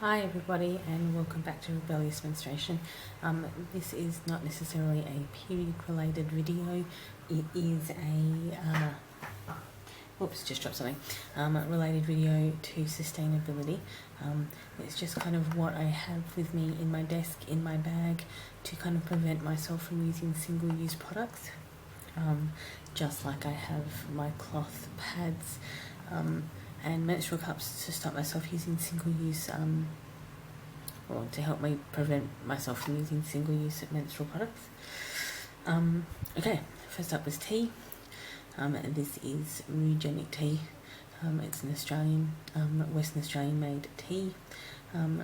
Hi everybody and welcome back to Rebellious Menstruation. This is not necessarily a period related video. It is a just dropped something. Related video to sustainability. It's just kind of what I have with me in my desk, in my bag, to kind of prevent myself from using single-use products. Just like I have my cloth pads and menstrual cups to stop myself using single-use, or to help me prevent myself from using single-use menstrual products. Okay, first up was tea. This is Rugenic tea. It's an Australian, Western Australian made tea,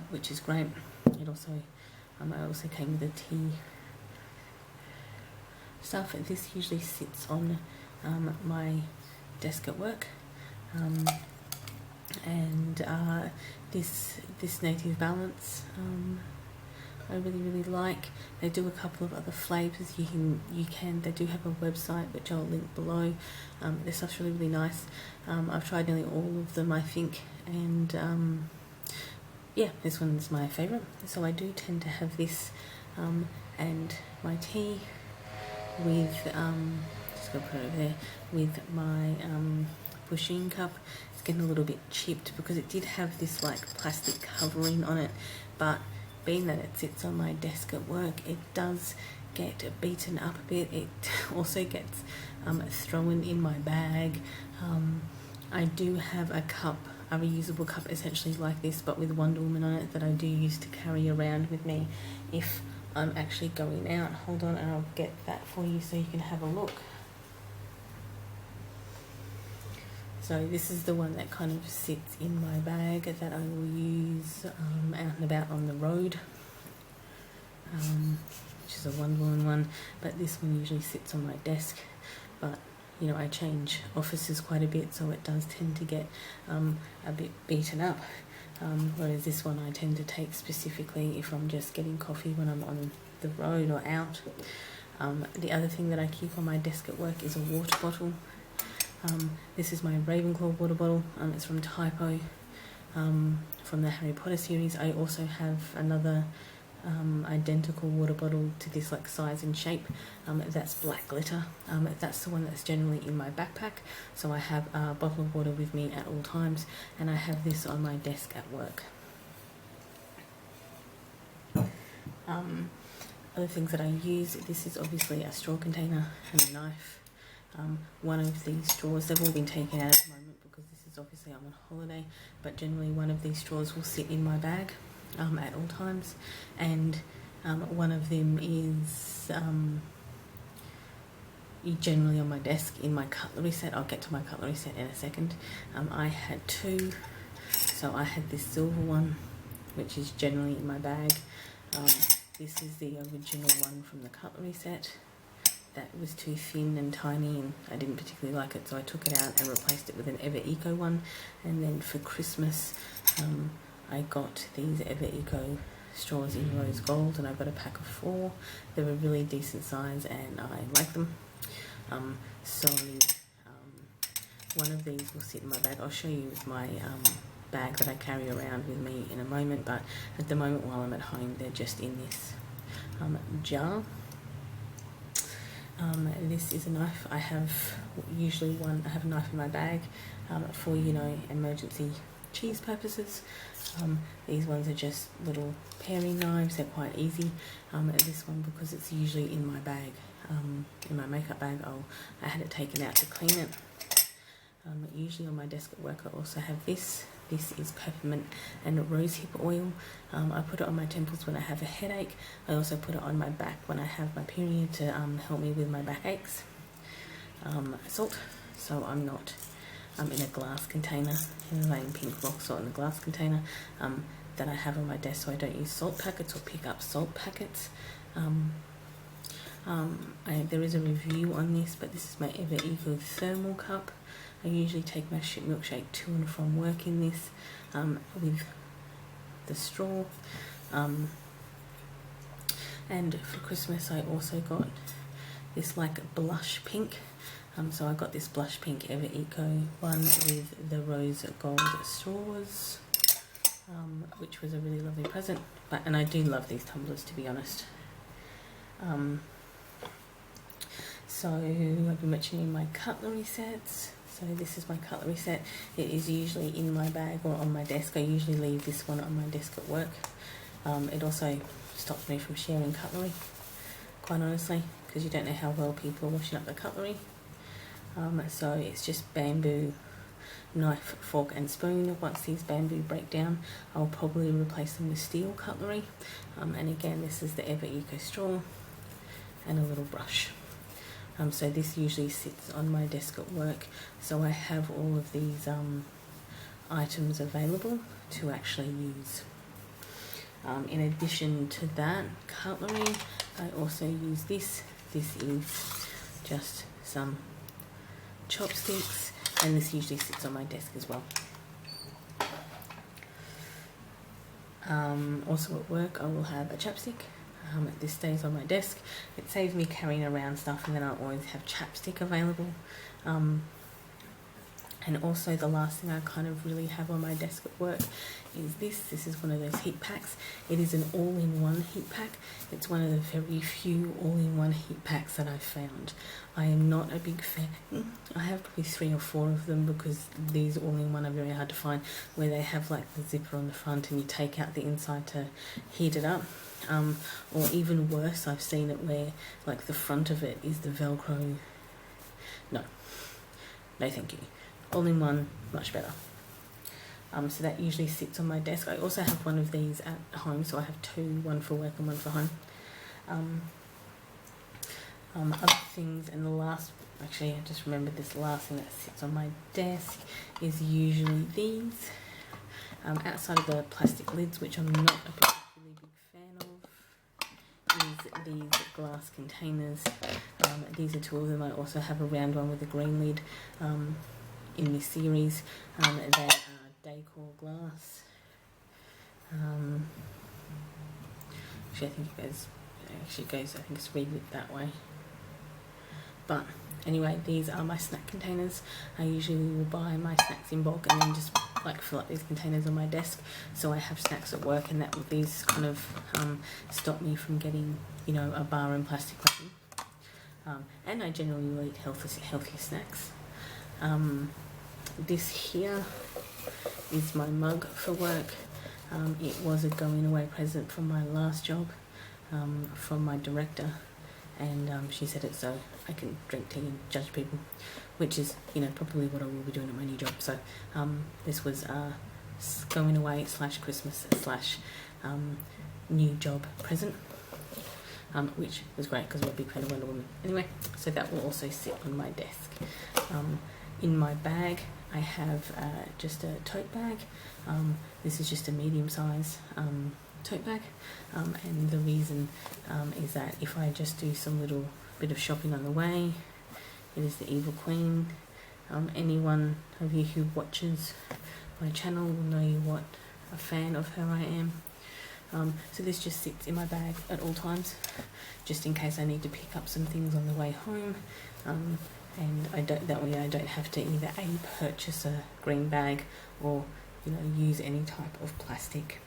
which is great. It also, I also came with a tea stuff. This usually sits on my desk at work, and this Native Balance I really like. They do a couple of other flavours. They do have a website which I'll link below. Their stuff's really nice. I've tried nearly all of them, I think, and yeah, this one's my favourite. So I do tend to have this and my tea with just gonna put it over there with my Pusheen cup. It's getting a little bit chipped because it did have this like plastic covering on it, but being that it sits on my desk at work, it does get beaten up a bit. It also gets thrown in my bag. I do have a cup, a reusable cup essentially like this, but with Wonder Woman on it, that I do use to carry around with me if I'm actually going out. Hold on, and I'll get that for you so you can have a look. So this is the one that kind of sits in my bag that I will use out and about on the road, which is a Wonder Woman one, but this one usually sits on my desk. But you know, I change offices quite a bit, so it does tend to get a bit beaten up, whereas this one I tend to take specifically if I'm just getting coffee when I'm on the road or out. The other thing that I keep on my desk at work is a water bottle. This is my Ravenclaw water bottle. It's from Typo, from the Harry Potter series. I also have another identical water bottle to this, like size and shape. That's black glitter. That's the one that's generally in my backpack. So I have a bottle of water with me at all times, and I have this on my desk at work. Other things that I use, this is obviously a straw container and a knife. One of these straws, they've all been taken out at the moment because this is obviously I'm on holiday, but generally one of these straws will sit in my bag at all times, and one of them is generally on my desk in my cutlery set. I'll get to my cutlery set in a second. I had two, so I had this silver one which is generally in my bag. This is the original one from the cutlery set. That was too thin and tiny and I didn't particularly like it, so I took it out and replaced it with an Ever Eco one. And then for Christmas I got these Ever Eco straws in rose gold, and I got a pack of 4. They're a really decent size and I like them. So one of these will sit in my bag. I'll show you with my bag that I carry around with me in a moment, but at the moment while I'm at home they're just in this jar. This is a knife. I have I have a knife in my bag for, you know, emergency cheese purposes. These ones are just little paring knives. They're quite easy. This one, because it's usually in my bag, in my makeup bag, I had it taken out to clean it. Usually on my desk at work I also have this. This is peppermint and rosehip oil. I put it on my temples when I have a headache. I also put it on my back when I have my period to help me with my backaches. Salt, so I'm not in a glass container, in pink rock salt in a glass container that I have on my desk, so I don't use salt packets or pick up salt packets. There is a review on this, but this is my Ever Eco thermal cup. I usually take my milkshake to and from work in this with the straw. And for Christmas I also got this like blush pink. So I got this blush pink Ever Eco one with the rose gold straws. which was a really lovely present. And I do love these tumblers, to be honest. So I've been mentioning my cutlery sets. So this is my cutlery set. It is usually in my bag or on my desk. I usually leave this one on my desk at work. It also stops me from sharing cutlery, quite honestly, because you don't know how well people are washing up their cutlery. So it's just bamboo knife, fork and spoon. Once these bamboo break down, I'll probably replace them with steel cutlery. And again, this is the Ever Eco straw and a little brush. So this usually sits on my desk at work, so I have all of these items available to actually use. In addition to that cutlery, I also use this. This is just some chopsticks, and this usually sits on my desk as well. Also at work, I will have a chapstick. This stays on my desk. It saves me carrying around stuff, and then I always have chapstick available. And also the last thing I kind of really have on my desk at work is this. This is one of those heat packs. It is an all-in-one heat pack. It's one of the very few all-in-one heat packs that I've found. I am not a big fan. I have probably 3 or 4 of them, because these all-in-one are very hard to find, where they have like the zipper on the front and you take out the inside to heat it up. Or even worse, I've seen it where like the front of it is the Velcro. No thank you. All-in-one, much better. So that usually sits on my desk. I also have one of these at home, so I have 2, one for work and one for home. Other things, and the last, actually I just remembered this last thing that sits on my desk is usually these. Outside of the plastic lids, which I'm not a particularly big fan of, is these glass containers. These are 2 of them. I also have a round one with a green lid in this series. They are Decor glass. Actually, I think it goes, I think it's relit that way. But anyway, these are my snack containers. I usually will buy my snacks in bulk and then just like fill up these containers on my desk, so I have snacks at work, and these kind of stop me from getting, you know, a bar and plastic wrapping. And I generally will eat healthy snacks. This here is my mug for work. It was a going away present from my last job, from my director, and she said it so I can drink tea and judge people, which is, you know, probably what I will be doing at my new job. So this was going away / Christmas / new job present, which was great because I'm a big fan of Wonder Woman. Anyway, so that will also sit on my desk. In my bag, I have just a tote bag. This is just a medium size tote bag, and the reason is that if I just do some little bit of shopping on the way, it is the Evil Queen. Anyone of you who watches my channel will know what a fan of her I am. So this just sits in my bag at all times, just in case I need to pick up some things on the way home. And that way I don't have to either purchase a green bag or, you know, use any type of plastic.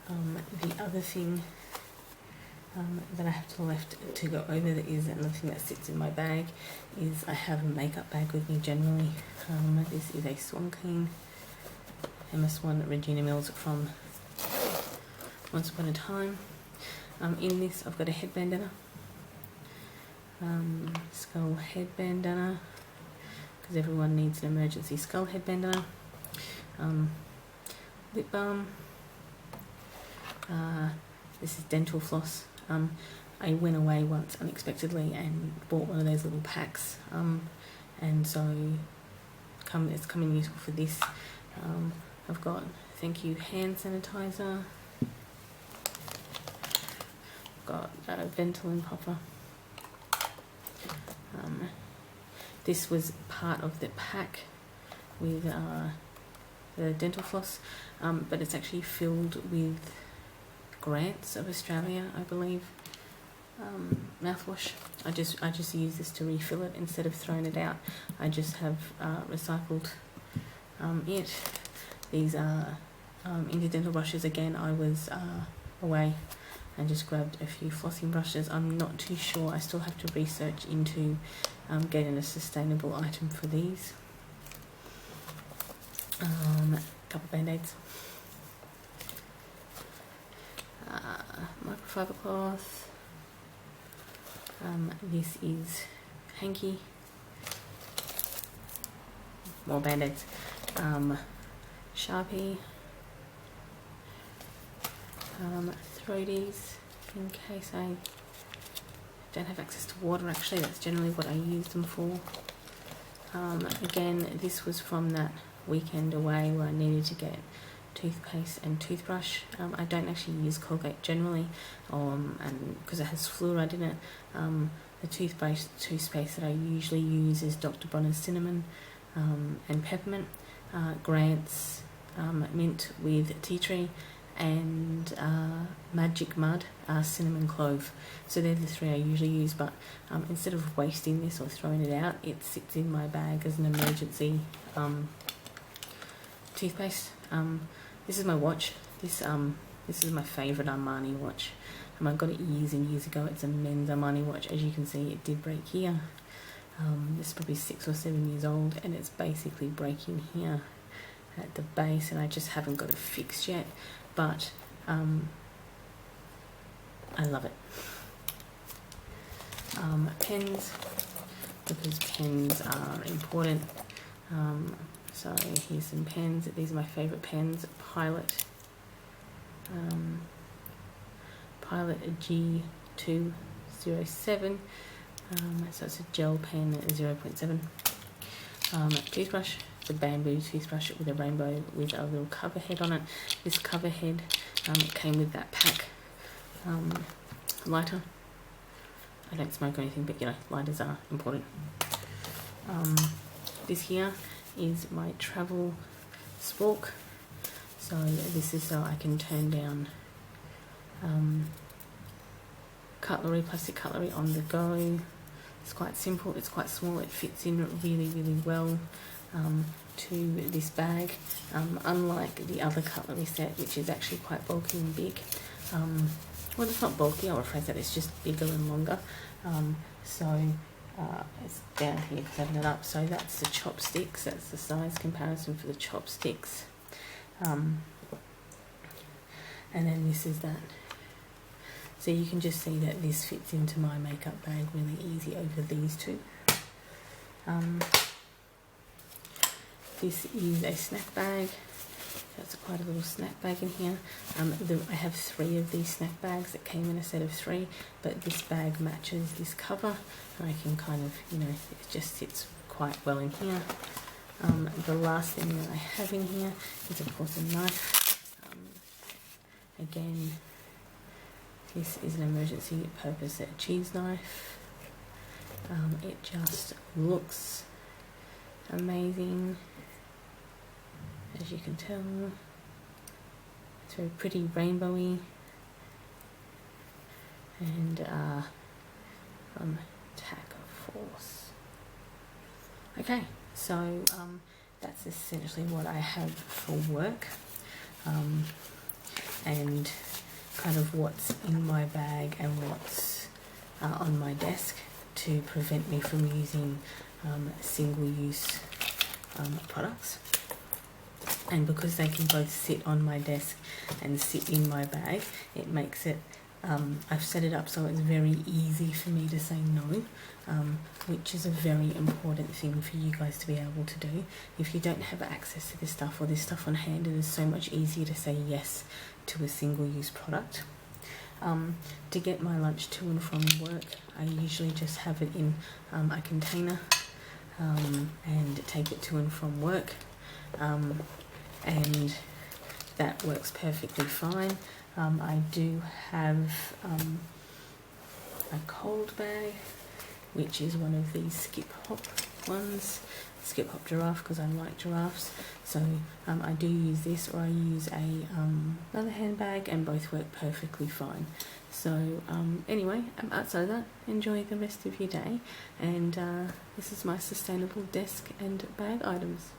The other thing that I have to go over, that is another thing that sits in my bag, is I have a makeup bag with me generally. This is a Swan King Emma Swan Regina Mills from Once Upon a Time. In this I've got a head bandana, skull head bandana, because everyone needs an emergency skull head bandana, lip balm, this is dental floss. I went away once unexpectedly and bought one of those little packs, and so it's coming useful for this. I've got Thank You hand sanitizer, got a Ventolin popper. This was part of the pack with the dental floss, but it's actually filled with Grants of Australia, I believe, mouthwash. I just use this to refill it instead of throwing it out. I just have recycled it. These are Interdental brushes. Again, I was away and just grabbed a few flossing brushes. I'm not too sure. I still have to research into getting a sustainable item for these. A couple band-aids. Microfiber cloth. This is hanky. More band-aids. Sharpie. Throaties in case I don't have access to water. Actually, that's generally what I use them for. Again, this was from that weekend away where I needed to get toothpaste and toothbrush. I don't actually use Colgate generally, and because it has fluoride in it. The toothpaste that I usually use is Dr. Bronner's cinnamon and peppermint, Grant's mint with tea tree, and Magic Mud cinnamon clove. So they're the three I usually use, but instead of wasting this or throwing it out, it sits in my bag as an emergency toothpaste. This is my watch. This is my favourite Armani watch. I got it years and years ago. It's a men's Armani watch. As you can see, it did break here. This is probably 6 or 7 years old, and it's basically breaking here at the base, and I just haven't got it fixed yet, but I love it. Pens, because pens are important. So here's some pens. These are my favourite pens. Pilot G207. So it's a gel pen at 0.7. Toothbrush, the bamboo toothbrush with a rainbow with a little cover head on it. This cover head, it came with that pack. Lighter. I don't smoke or anything, but you know, lighters are important. This here is my travel spork. So this is so I can turn down cutlery, plastic cutlery on the go. It's quite simple, it's quite small, it fits in really, really well to this bag, unlike the other cutlery set, which is actually quite bulky and big. Well, it's not bulky, I'll rephrase that, it's just bigger and longer. It's down here because I have it up. So that's the chopsticks, that's the size comparison for the chopsticks. And then this is that. So you can just see that this fits into my makeup bag really easy over these two. This is a snack bag. That's quite a little snack bag in here. I have 3 of these snack bags that came in a set of 3, but this bag matches this cover, and I can kind of, you know, it just sits quite well in here. The last thing that I have in here is, of course, a knife. Again, this is an emergency purpose cheese knife. It just looks amazing. As you can tell, it's very pretty rainbowy, and from Tack Force. Okay, so that's essentially what I have for work, and kind of what's in my bag and what's on my desk to prevent me from using single-use products. And because they can both sit on my desk and sit in my bag, it makes it, I've set it up so it's very easy for me to say no, which is a very important thing for you guys to be able to do. If you don't have access to this stuff or this stuff on hand, it is so much easier to say yes to a single-use product. To get my lunch to and from work, I usually just have it in a container and take it to and from work. And that works perfectly fine. I do have a cold bag, which is one of these Skip Hop ones, Skip Hop Giraffe, because I like giraffes. So I do use this, or I use another handbag, and both work perfectly fine. So anyway, outside of that, enjoy the rest of your day, and this is my sustainable desk and bag items.